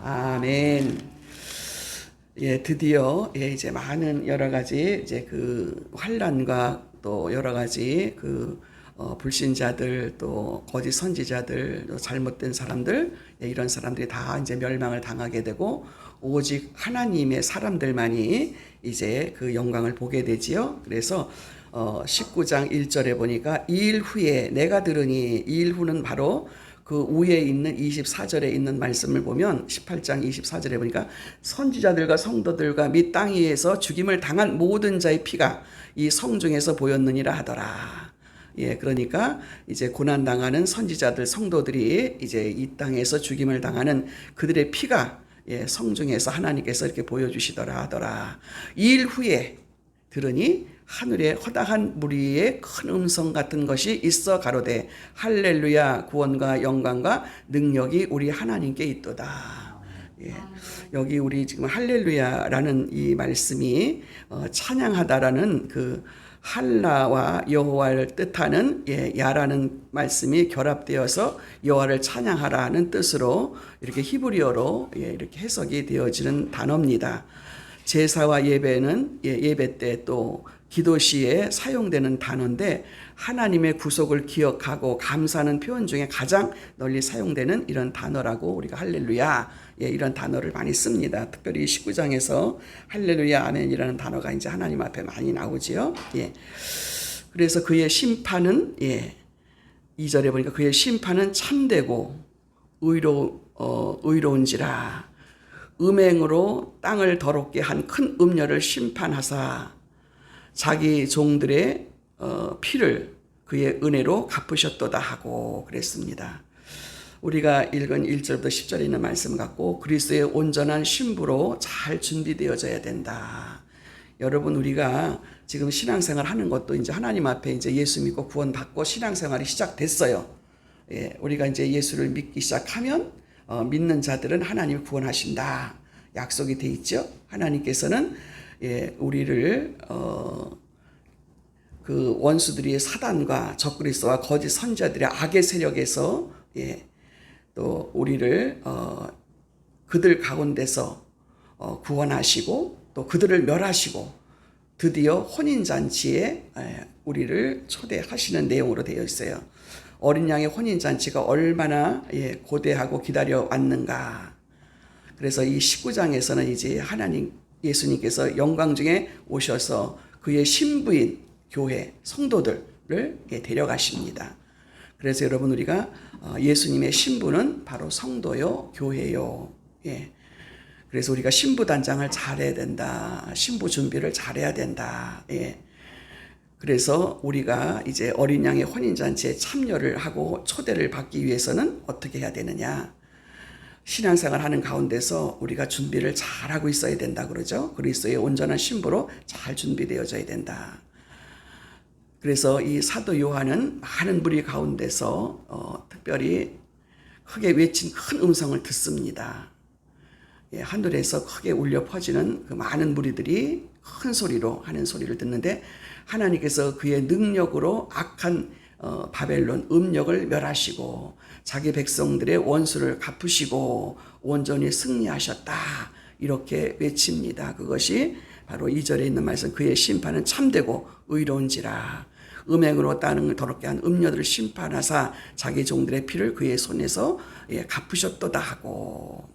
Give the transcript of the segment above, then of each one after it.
아멘. 예, 드디어 이제 많은 여러 가지 이제 그 환란과 또 여러 가지 불신자들 또 거짓 선지자들 또 잘못된 사람들 이런 사람들이 다 이제 멸망을 당하게 되고 오직 하나님의 사람들만이 이제 그 영광을 보게 되지요. 그래서 19장 1절에 보니까 이 일 후에 내가 들으니, 이 일 후는 바로 그 위에 있는 24절에 있는 말씀을 보면 18장 24절에 보니까 선지자들과 성도들과 및 땅 위에서 죽임을 당한 모든 자의 피가 이 성중에서 보였느니라 하더라. 예, 그러니까 이제 고난 당하는 선지자들 성도들이 이제 이 땅에서 죽임을 당하는 그들의 피가 성중에서 하나님께서 이렇게 보여주시더라 하더라. 이 일 후에 들으니 하늘에 허다한 무리의 큰 음성 같은 것이 있어 가로되 할렐루야, 구원과 영광과 능력이 우리 하나님께 있도다. 예, 여기 우리 지금 할렐루야라는 이 말씀이 찬양하다라는 그 할라와 여호와를 뜻하는 야라는 말씀이 결합되어서 여호와를 찬양하라는 뜻으로 이렇게 히브리어로 이렇게 해석이 되어지는 단어입니다. 제사와 예배는 예배 때 또 기도 시에 사용되는 단어인데 하나님의 구속을 기억하고 감사하는 표현 중에 가장 널리 사용되는 이런 단어라고 우리가 할렐루야 이런 단어를 많이 씁니다. 특별히 19장에서 할렐루야 아멘이라는 단어가 이제 하나님 앞에 많이 나오지요. 그래서 그의 심판은 2절에 보니까 그의 심판은 참되고 의로운지라. 음행으로 땅을 더럽게 한 큰 음녀를 심판하사 자기 종들의 피를 그의 은혜로 갚으셨도다 하고 그랬습니다. 우리가 읽은 1절부터 10절에 있는 말씀 같고 그리스도의 온전한 신부로 잘 준비되어져야 된다. 여러분, 우리가 지금 신앙생활 하는 것도 이제 하나님 앞에 이제 예수 믿고 구원받고 신앙생활이 시작됐어요. 우리가 이제 예수를 믿기 시작하면 믿는 자들은 하나님이 구원하신다. 약속이 돼 있죠. 하나님께서는 우리를 그 원수들이 사단과 적그리스도와 거짓 선지자들의 악의 세력에서 또 우리를 그들 가운데서 구원하시고 또 그들을 멸하시고 드디어 혼인잔치에 우리를 초대하시는 내용으로 되어 있어요. 어린 양의 혼인잔치가 얼마나 고대하고 기다려 왔는가. 그래서 이 19장에서는 이제 하나님 예수님께서 영광 중에 오셔서 그의 신부인 교회 성도들을 데려가십니다. 그래서 여러분, 우리가 예수님의 신부는 바로 성도요, 교회요. 그래서 우리가 신부 단장을 잘해야 된다. 신부 준비를 잘해야 된다. 그래서 우리가 이제 어린 양의 혼인잔치에 참여를 하고 초대를 받기 위해서는 어떻게 해야 되느냐. 신앙생활 하는 가운데서 우리가 준비를 잘하고 있어야 된다 그러죠. 그리스도의 온전한 신부로 잘 준비되어져야 된다. 그래서 이 사도 요한은 많은 무리 가운데서 특별히 크게 외친 큰 음성을 듣습니다. 하늘에서 크게 울려 퍼지는 그 많은 무리들이 큰 소리로 하는 소리를 듣는데 하나님께서 그의 능력으로 악한 바벨론 음력을 멸하시고 자기 백성들의 원수를 갚으시고 온전히 승리하셨다. 이렇게 외칩니다. 그것이 바로 2절에 있는 말씀, 그의 심판은 참되고 의로운지라. 음행으로 땅을 더럽게 한 음녀들을 심판하사 자기 종들의 피를 그의 손에서 갚으셨도다 하고.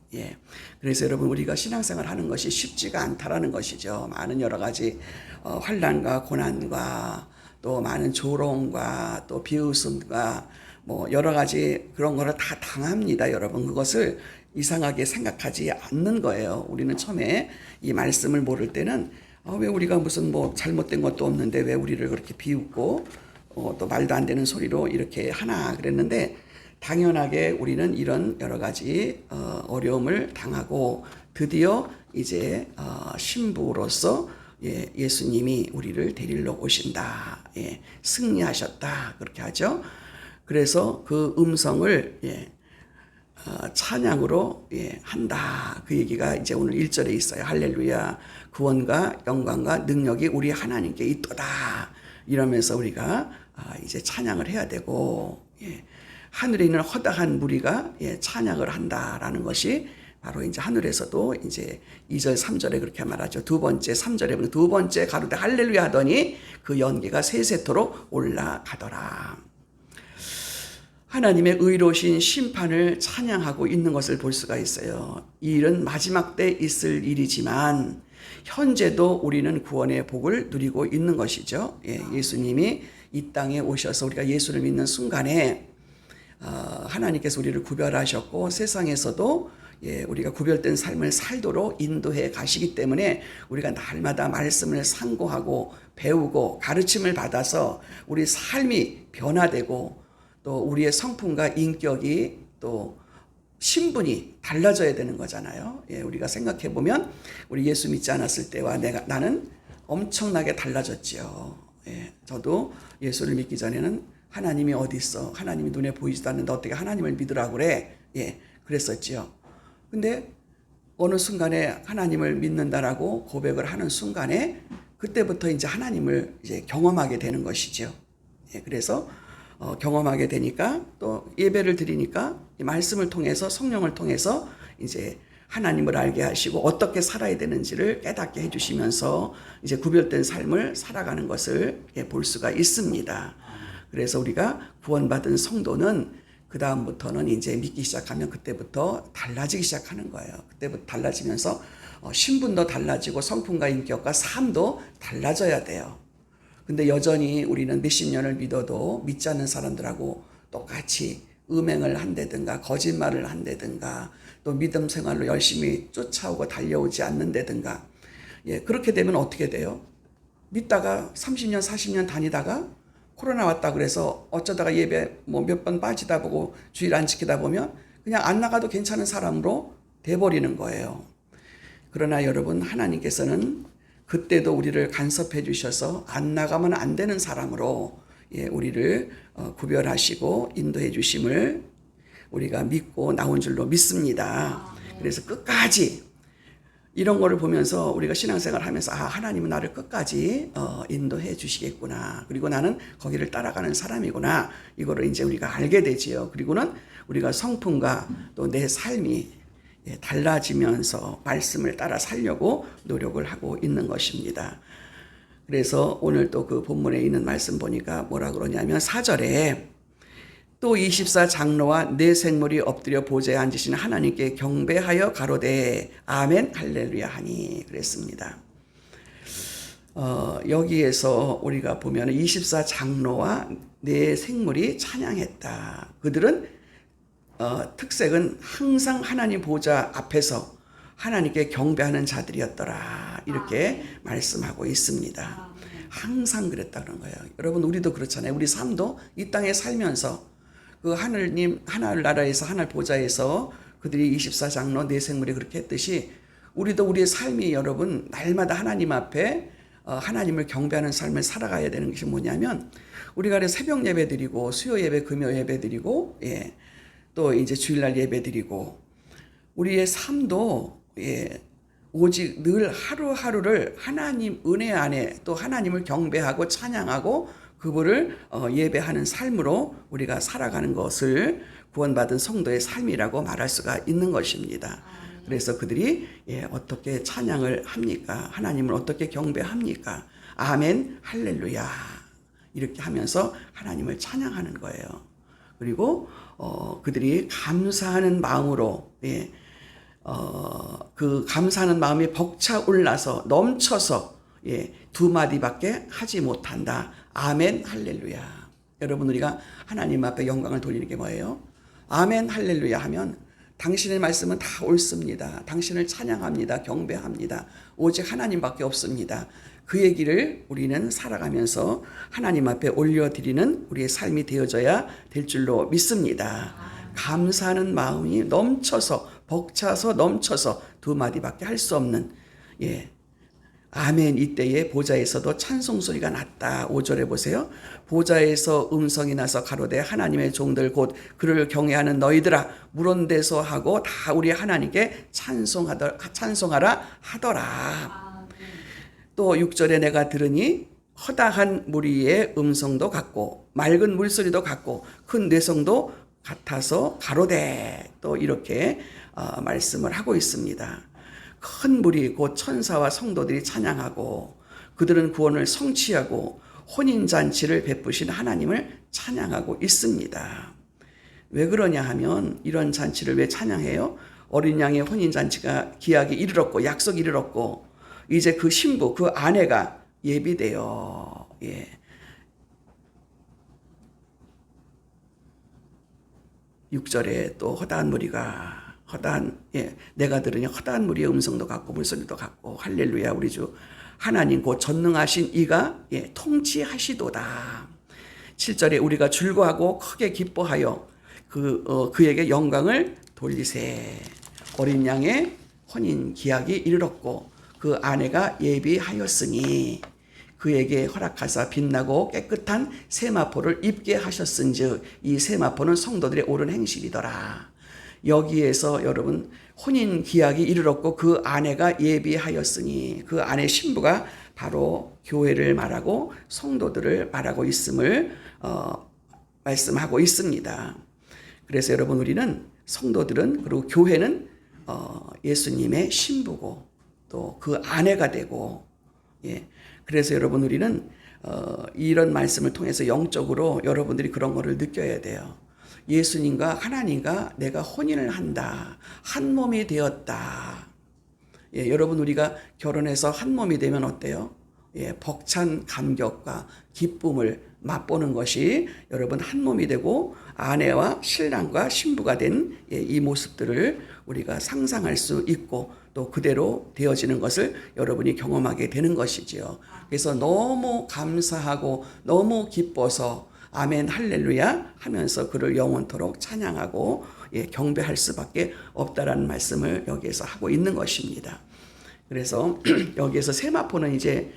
그래서 여러분, 우리가 신앙생활 하는 것이 쉽지가 않다라는 것이죠. 많은 여러 가지 환난과 고난과 또 많은 조롱과 또 비웃음과 뭐 여러 가지 그런 거를 다 당합니다. 여러분, 그것을 이상하게 생각하지 않는 거예요. 우리는 처음에 이 말씀을 모를 때는 왜 우리가 무슨 뭐 잘못된 것도 없는데 왜 우리를 그렇게 비웃고 또 말도 안 되는 소리로 이렇게 하나 그랬는데, 당연하게 우리는 이런 여러 가지 어려움을 당하고 드디어 이제 신부로서 예수님이 우리를 데리러 오신다. 승리하셨다. 그렇게 하죠. 그래서 그 음성을 찬양으로 한다. 그 얘기가 이제 오늘 1절에 있어요. 할렐루야, 구원과 영광과 능력이 우리 하나님께 있도다. 이러면서 우리가 이제 찬양을 해야 되고, 하늘에 있는 허다한 무리가 찬양을 한다라는 것이 바로 이제 하늘에서도 이제 2절 3절에 그렇게 말하죠. 두 번째 3절에 보면 두 번째 가로되 할렐루야 하더니 그 연기가 세세토로 올라가더라. 하나님의 의로우신 심판을 찬양하고 있는 것을 볼 수가 있어요. 이 일은 마지막 때 있을 일이지만 현재도 우리는 구원의 복을 누리고 있는 것이죠. 예수님이 이 땅에 오셔서 우리가 예수를 믿는 순간에 하나님께서 우리를 구별하셨고 세상에서도 우리가 구별된 삶을 살도록 인도해 가시기 때문에 우리가 날마다 말씀을 상고하고 배우고 가르침을 받아서 우리 삶이 변화되고 또 우리의 성품과 인격이 또 신분이 달라져야 되는 거잖아요. 우리가 생각해 보면 우리 예수 믿지 않았을 때와 나는 엄청나게 달라졌지요. 저도 예수를 믿기 전에는 하나님이 어디 있어? 하나님이 눈에 보이지도 않는데 어떻게 하나님을 믿으라고 그래? 그랬었지요. 근데 어느 순간에 하나님을 믿는다라고 고백을 하는 순간에 그때부터 이제 하나님을 이제 경험하게 되는 것이죠. 그래서 경험하게 되니까 또 예배를 드리니까 이 말씀을 통해서 성령을 통해서 이제 하나님을 알게 하시고 어떻게 살아야 되는지를 깨닫게 해주시면서 이제 구별된 삶을 살아가는 것을 볼 수가 있습니다. 그래서 우리가 구원받은 성도는 그 다음부터는 이제 믿기 시작하면 그때부터 달라지기 시작하는 거예요. 그때부터 달라지면서 신분도 달라지고 성품과 인격과 삶도 달라져야 돼요. 근데 여전히 우리는 몇십 년을 믿어도 믿지 않는 사람들하고 똑같이 음행을 한다든가 거짓말을 한다든가 또 믿음 생활로 열심히 쫓아오고 달려오지 않는다든가 그렇게 되면 어떻게 돼요? 믿다가 30년 40년 다니다가 코로나 왔다 그래서 어쩌다가 예배 몇 번 빠지다 보고 주일 안 지키다 보면 그냥 안 나가도 괜찮은 사람으로 돼버리는 거예요. 그러나 여러분 하나님께서는 그때도 우리를 간섭해 주셔서 안 나가면 안 되는 사람으로 우리를 구별하시고 인도해 주심을 우리가 믿고 나온 줄로 믿습니다. 그래서 끝까지 이런 거를 보면서 우리가 신앙생활 하면서 하나님은 나를 끝까지 인도해 주시겠구나. 그리고 나는 거기를 따라가는 사람이구나. 이거를 이제 우리가 알게 되지요. 그리고는 우리가 성품과 또 내 삶이 달라지면서 말씀을 따라 살려고 노력을 하고 있는 것입니다. 그래서 오늘 또 그 본문에 있는 말씀 보니까 뭐라 그러냐면 4절에 또 24장로와 네 생물이 엎드려 보좌에 앉으신 하나님께 경배하여 가로되 아멘 할렐루야 하니 그랬습니다. 여기에서 우리가 보면 24장로와 네 생물이 찬양했다. 그들은 특색은 항상 하나님 보좌 앞에서 하나님께 경배하는 자들이었더라. 이렇게 말씀하고 있습니다. 항상 그랬다 그런 거예요. 여러분 우리도 그렇잖아요. 우리 삶도 이 땅에 살면서 그 하늘나라에서 하늘 보좌에서 그들이 24장로 네 생물이 그렇게 했듯이 우리도 우리의 삶이 여러분 날마다 하나님 앞에 하나님을 경배하는 삶을 살아가야 되는 것이 뭐냐면 우리가 새벽 예배 드리고 수요 예배 금요 예배 드리고 또 이제 주일날 예배 드리고 우리의 삶도 오직 늘 하루하루를 하나님 은혜 안에 또 하나님을 경배하고 찬양하고 그분을 예배하는 삶으로 우리가 살아가는 것을 구원받은 성도의 삶이라고 말할 수가 있는 것입니다. 그래서 그들이 어떻게 찬양을 합니까? 하나님을 어떻게 경배합니까? 아멘 할렐루야 이렇게 하면서 하나님을 찬양하는 거예요. 그리고 그들이 감사하는 마음으로 그 감사하는 마음이 벅차올라서 넘쳐서 두 마디밖에 하지 못한다. 아멘 할렐루야. 여러분 우리가 하나님 앞에 영광을 돌리는 게 뭐예요? 아멘 할렐루야 하면 당신의 말씀은 다 옳습니다. 당신을 찬양합니다. 경배합니다. 오직 하나님밖에 없습니다. 그 얘기를 우리는 살아가면서 하나님 앞에 올려드리는 우리의 삶이 되어져야 될 줄로 믿습니다. 감사하는 마음이 넘쳐서 벅차서 넘쳐서 두 마디밖에 할 수 없는 아멘. 이때에 보좌에서도 찬송 소리가 났다. 5절에 보세요. 보좌에서 음성이 나서 가로되 하나님의 종들 곧 그를 경외하는 너희들아 물온대서 하고 다 우리 하나님께 찬송하라 하더라. 또 6절에 내가 들으니 허다한 무리의 음성도 같고 맑은 물소리도 같고 큰 뇌성도 같아서 가로되 또 이렇게 말씀을 하고 있습니다. 큰 무리 곧 천사와 성도들이 찬양하고 그들은 구원을 성취하고 혼인잔치를 베푸신 하나님을 찬양하고 있습니다. 왜 그러냐 하면 이런 잔치를 왜 찬양해요? 어린 양의 혼인잔치가 기약이 이르렀고 약속이 이르렀고 이제 그 신부 그 아내가 예비되어 6절에 또 허다한 무리가 내가 들으니 허다한 무리의 음성도 같고 물소리도 같고 할렐루야 우리 주 하나님 곧 전능하신 이가 통치하시도다. 7절에 우리가 즐거워하고 크게 기뻐하여 그에게 영광을 돌리세. 어린 양의 혼인 기약이 이르렀고 그 아내가 예비하였으니 그에게 허락하사 빛나고 깨끗한 세마포를 입게 하셨은즉 이 세마포는 성도들의 옳은 행실이더라. 여기에서 여러분 혼인 기약이 이르렀고 그 아내가 예비하였으니 그 아내 신부가 바로 교회를 말하고 성도들을 말하고 있음을 말씀하고 있습니다. 그래서 여러분 우리는 성도들은 그리고 교회는 예수님의 신부고 또 그 아내가 되고 그래서 여러분 우리는 이런 말씀을 통해서 영적으로 여러분들이 그런 거를 느껴야 돼요. 예수님과 하나님과 내가 혼인을 한다. 한 몸이 되었다. 여러분 우리가 결혼해서 한 몸이 되면 어때요? 벅찬 감격과 기쁨을 맛보는 것이 여러분 한 몸이 되고 아내와 신랑과 신부가 된 이 모습들을 우리가 상상할 수 있고 또 그대로 되어지는 것을 여러분이 경험하게 되는 것이지요. 그래서 너무 감사하고 너무 기뻐서 아멘 할렐루야 하면서 그를 영원토록 찬양하고 경배할 수밖에 없다라는 말씀을 여기에서 하고 있는 것입니다. 그래서 여기에서 세마포는 이제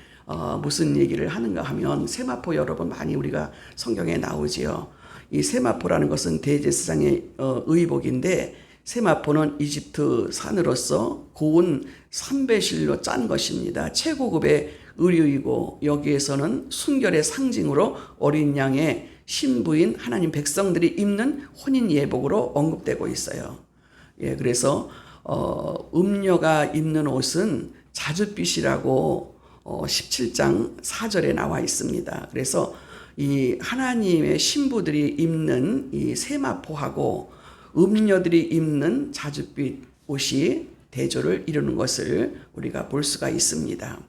무슨 얘기를 하는가 하면 세마포 여러분 많이 우리가 성경에 나오지요. 이 세마포라는 것은 대제사장의 의복인데 세마포는 이집트 산으로서 고운 삼배실로 짠 것입니다. 최고급의 의류이고 여기에서는 순결의 상징으로 어린 양의 신부인 하나님 백성들이 입는 혼인 예복으로 언급되고 있어요. 그래서 음녀가 입는 옷은 자줏빛이라고 17장 4절에 나와 있습니다. 그래서 이 하나님의 신부들이 입는 이 세마포하고 음녀들이 입는 자줏빛 옷이 대조를 이루는 것을 우리가 볼 수가 있습니다.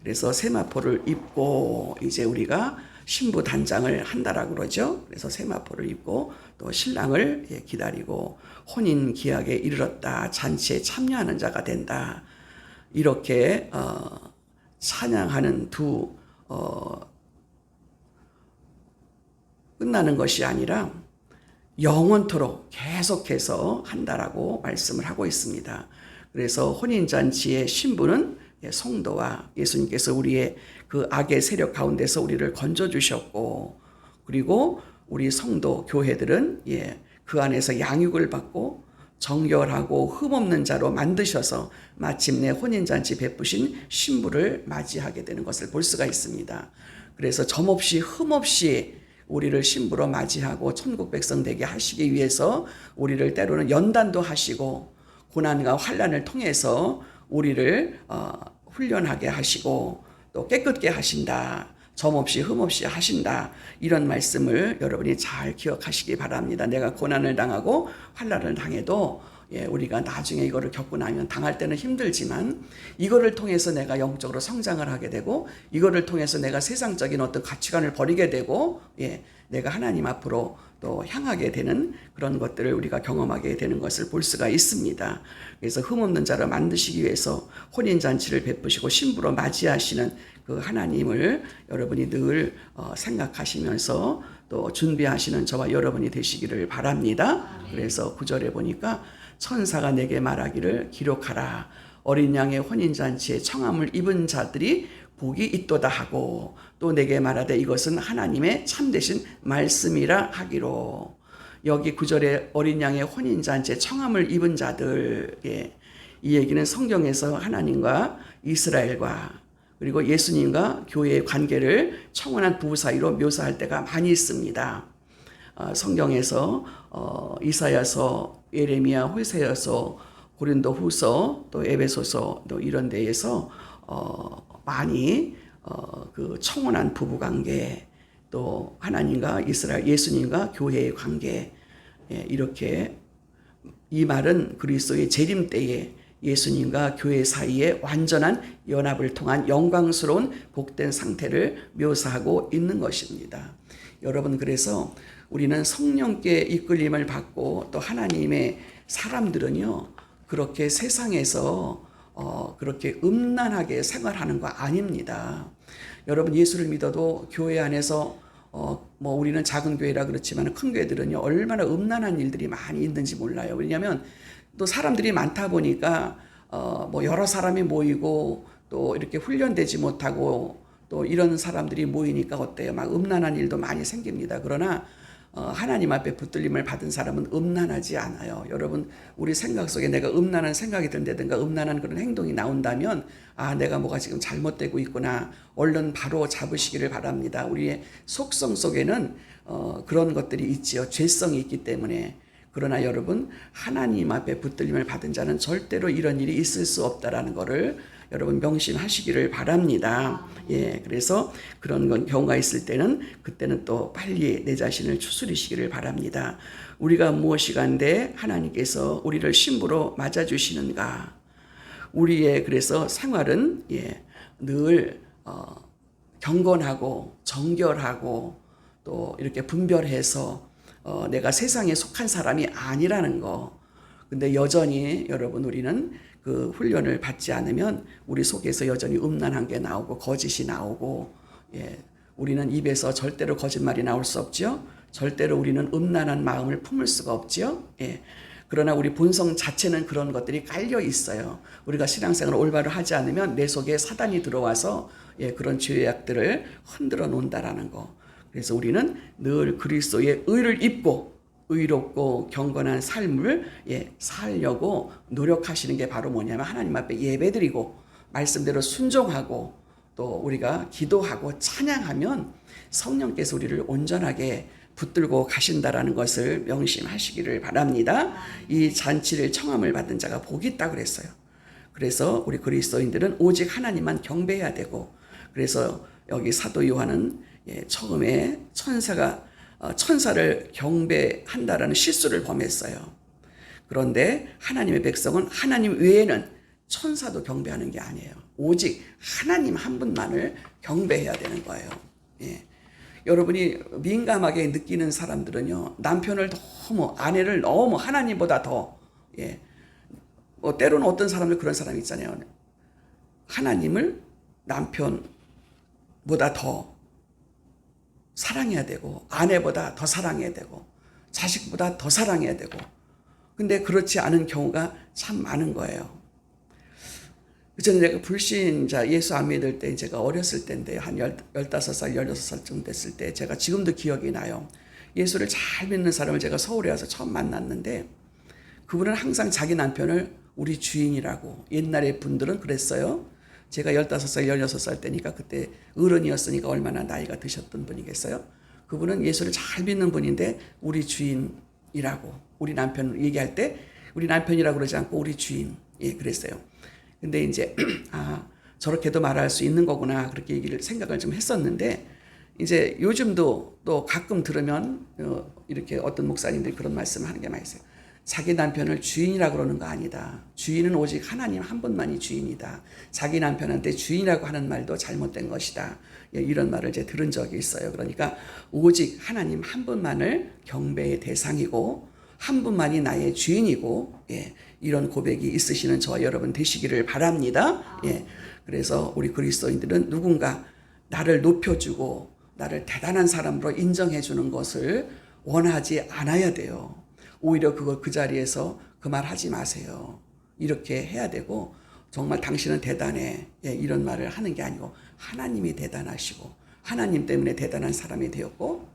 그래서 세마포를 입고 이제 우리가 신부 단장을 한다라고 그러죠. 그래서 세마포를 입고 또 신랑을 기다리고 혼인 기약에 이르렀다. 잔치에 참여하는 자가 된다. 이렇게 찬양하는 끝나는 것이 아니라 영원토록 계속해서 한다라고 말씀을 하고 있습니다. 그래서 혼인잔치의 신부는 성도와 예수님께서 우리의 그 악의 세력 가운데서 우리를 건져주셨고 그리고 우리 성도 교회들은 그 안에서 양육을 받고 정결하고 흠없는 자로 만드셔서 마침내 혼인잔치 베푸신 신부를 맞이하게 되는 것을 볼 수가 있습니다. 그래서 점없이 흠없이 우리를 신부로 맞이하고 천국 백성 되게 하시기 위해서 우리를 때로는 연단도 하시고 고난과 환난을 통해서 우리를 훈련하게 하시고 또 깨끗게 하신다. 점없이 흠없이 하신다. 이런 말씀을 여러분이 잘 기억하시기 바랍니다. 내가 고난을 당하고 환난을 당해도 우리가 나중에 이거를 겪고 나면 당할 때는 힘들지만 이거를 통해서 내가 영적으로 성장을 하게 되고 이거를 통해서 내가 세상적인 어떤 가치관을 버리게 되고 내가 하나님 앞으로 또 향하게 되는 그런 것들을 우리가 경험하게 되는 것을 볼 수가 있습니다. 그래서 흠없는 자를 만드시기 위해서 혼인잔치를 베푸시고 신부로 맞이하시는 그 하나님을 여러분이 늘 생각하시면서 또 준비하시는 저와 여러분이 되시기를 바랍니다. 그래서 9절에 보니까 천사가 내게 말하기를 기록하라. 어린 양의 혼인잔치에 청함을 입은 자들이 복이 있도다 하고 또 내게 말하되 이것은 하나님의 참되신 말씀이라 하기로. 여기 9절에 어린 양의 혼인잔치에 청함을 입은 자들, 이 얘기는 성경에서 하나님과 이스라엘과 그리고 예수님과 교회의 관계를 청혼한 부부 사이로 묘사할 때가 많이 있습니다. 성경에서 이사야서, 예레미야, 호세아서, 고린도후서 또 에베소서 또 이런 데에서 많이 그 청혼한 부부 관계, 또 하나님과 이스라엘 예수님과 교회의 관계, 이렇게 이 말은 그리스도의 재림 때에 예수님과 교회 사이에 완전한 연합을 통한 영광스러운 복된 상태를 묘사하고 있는 것입니다. 여러분, 그래서 우리는 성령께 이끌림을 받고 또 하나님의 사람들은요, 그렇게 세상에서 그렇게 음란하게 생활하는 거 아닙니다. 여러분, 예수를 믿어도 교회 안에서 뭐 우리는 작은 교회라 그렇지만 큰 교회들은요, 얼마나 음란한 일들이 많이 있는지 몰라요. 왜냐하면 또 사람들이 많다 보니까 뭐 여러 사람이 모이고 또 이렇게 훈련되지 못하고 또 이런 사람들이 모이니까 어때요? 막 음란한 일도 많이 생깁니다. 그러나 하나님 앞에 붙들림을 받은 사람은 음란하지 않아요. 여러분, 우리 생각 속에 내가 음란한 생각이 든다든가 음란한 그런 행동이 나온다면 내가 뭐가 지금 잘못되고 있구나, 얼른 바로 잡으시기를 바랍니다. 우리의 속성 속에는 그런 것들이 있지요. 죄성이 있기 때문에. 그러나 여러분, 하나님 앞에 붙들림을 받은 자는 절대로 이런 일이 있을 수 없다라는 것을 여러분 명심하시기를 바랍니다. 그래서 그런 경우가 있을 때는 그때는 또 빨리 내 자신을 추스리시기를 바랍니다. 우리가 무엇이간데 하나님께서 우리를 신부로 맞아주시는가? 우리의 그래서 생활은 늘 경건하고 정결하고 또 이렇게 분별해서 내가 세상에 속한 사람이 아니라는 거. 근데 여전히 여러분, 우리는 그 훈련을 받지 않으면 우리 속에서 여전히 음란한 게 나오고 거짓이 나오고, 우리는 입에서 절대로 거짓말이 나올 수 없죠. 절대로 우리는 음란한 마음을 품을 수가 없죠. 그러나 우리 본성 자체는 그런 것들이 깔려 있어요. 우리가 신앙생활을 올바로 하지 않으면 내 속에 사단이 들어와서 그런 죄악들을 흔들어 놓는다라는 거. 그래서 우리는 늘 그리스도의 의를 입고 의롭고 경건한 삶을 살려고 노력하시는 게 바로 뭐냐면 하나님 앞에 예배드리고 말씀대로 순종하고 또 우리가 기도하고 찬양하면 성령께서 우리를 온전하게 붙들고 가신다라는 것을 명심하시기를 바랍니다. 이 잔치를 청함을 받은 자가 복이 있다 그랬어요. 그래서 우리 그리스도인들은 오직 하나님만 경배해야 되고, 그래서 여기 사도 요한은 처음에 천사를 경배한다라는 실수를 범했어요. 그런데 하나님의 백성은 하나님 외에는 천사도 경배하는 게 아니에요. 오직 하나님 한 분만을 경배해야 되는 거예요. 여러분이 민감하게 느끼는 사람들은요, 남편을 너무, 아내를 너무 하나님보다 더, 뭐 때로는 어떤 사람들 그런 사람이 있잖아요. 하나님을 남편보다 더 사랑해야 되고, 아내보다 더 사랑해야 되고, 자식보다 더 사랑해야 되고, 근데 그렇지 않은 경우가 참 많은 거예요. 저는 내가 불신자 예수 안 믿을 때 제가 어렸을 때인데 한 15살, 16살쯤 됐을 때 제가 지금도 기억이 나요. 예수를 잘 믿는 사람을 제가 서울에 와서 처음 만났는데 그분은 항상 자기 남편을 우리 주인이라고, 옛날에 분들은 그랬어요. 제가 15살, 16살 때니까 그때 어른이었으니까 얼마나 나이가 드셨던 분이겠어요. 그분은 예수를 잘 믿는 분인데 우리 주인이라고, 우리 남편 얘기할 때 우리 남편이라고 그러지 않고 우리 주인, 그랬어요. 근데 이제 저렇게도 말할 수 있는 거구나, 그렇게 생각을 좀 했었는데, 이제 요즘도 또 가끔 들으면 이렇게 어떤 목사님들이 그런 말씀을 하는 게 많이 있어요. 자기 남편을 주인이라고 그러는 거 아니다. 주인은 오직 하나님 한 분만이 주인이다. 자기 남편한테 주인이라고 하는 말도 잘못된 것이다. 이런 말을 이제 들은 적이 있어요. 그러니까 오직 하나님 한 분만을 경배의 대상이고 한 분만이 나의 주인이고, 이런 고백이 있으시는 저와 여러분 되시기를 바랍니다. 그래서 우리 그리스도인들은 누군가 나를 높여주고 나를 대단한 사람으로 인정해주는 것을 원하지 않아야 돼요. 오히려 그 자리에서 그 말 하지 마세요. 이렇게 해야 되고, 정말 당신은 대단해, 이런 말을 하는 게 아니고 하나님이 대단하시고 하나님 때문에 대단한 사람이 되었고,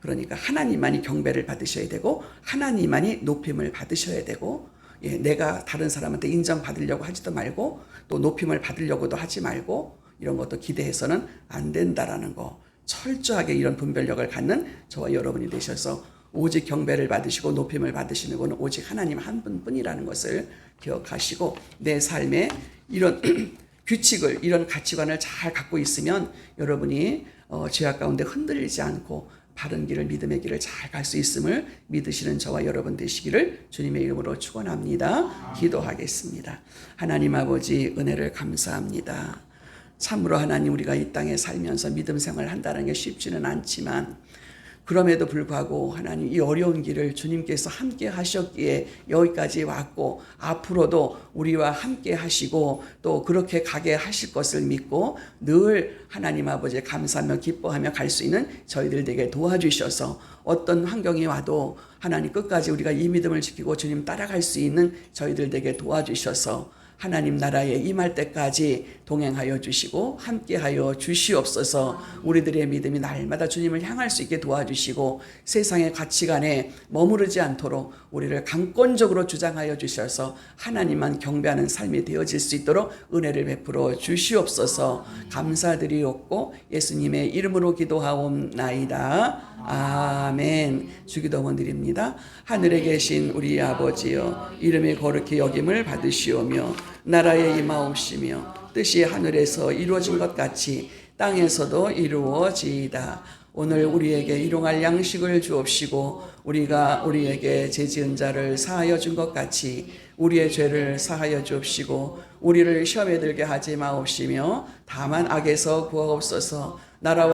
그러니까 하나님만이 경배를 받으셔야 되고 하나님만이 높임을 받으셔야 되고, 내가 다른 사람한테 인정받으려고 하지도 말고 또 높임을 받으려고도 하지 말고 이런 것도 기대해서는 안 된다라는 거, 철저하게 이런 분별력을 갖는 저와 여러분이 되셔서 오직 경배를 받으시고 높임을 받으시는 분은 오직 하나님 한 분뿐이라는 것을 기억하시고 내 삶에 이런 규칙을, 이런 가치관을 잘 갖고 있으면 여러분이 죄악 가운데 흔들리지 않고 바른 길을, 믿음의 길을 잘 갈 수 있음을 믿으시는 저와 여러분 되시기를 주님의 이름으로 축원합니다. 기도하겠습니다. 하나님 아버지, 은혜를 감사합니다. 참으로 하나님, 우리가 이 땅에 살면서 믿음 생활을 한다는 게 쉽지는 않지만 그럼에도 불구하고 하나님, 이 어려운 길을 주님께서 함께 하셨기에 여기까지 왔고 앞으로도 우리와 함께 하시고 또 그렇게 가게 하실 것을 믿고 늘 하나님 아버지 감사하며 기뻐하며 갈 수 있는 저희들 에게 도와주셔서 어떤 환경이 와도 하나님 끝까지 우리가 이 믿음을 지키고 주님 따라갈 수 있는 저희들 에게 도와주셔서 하나님 나라에 임할 때까지 동행하여 주시고 함께하여 주시옵소서. 우리들의 믿음이 날마다 주님을 향할 수 있게 도와주시고 세상의 가치관에 머무르지 않도록 우리를 강권적으로 주장하여 주셔서 하나님만 경배하는 삶이 되어질 수 있도록 은혜를 베풀어 주시옵소서. 감사드리옵고 예수님의 이름으로 기도하옵나이다. 아멘. 주기도문 드립니다. 하늘에 계신 우리 아버지여, 이름이 거룩히 여김을 받으시오며 나라에 임하옵시며 뜻이 하늘에서 이루어진 것 같이 땅에서도 이루어지이다. 오늘 우리에게 일용할 양식을 주옵시고 우리가 우리에게 죄지은 자를 사하여 준 것 같이 우리의 죄를 사하여 주옵시고 우리를 시험에 들게 하지 마옵시며 다만 악에서 구하옵소서. 나라와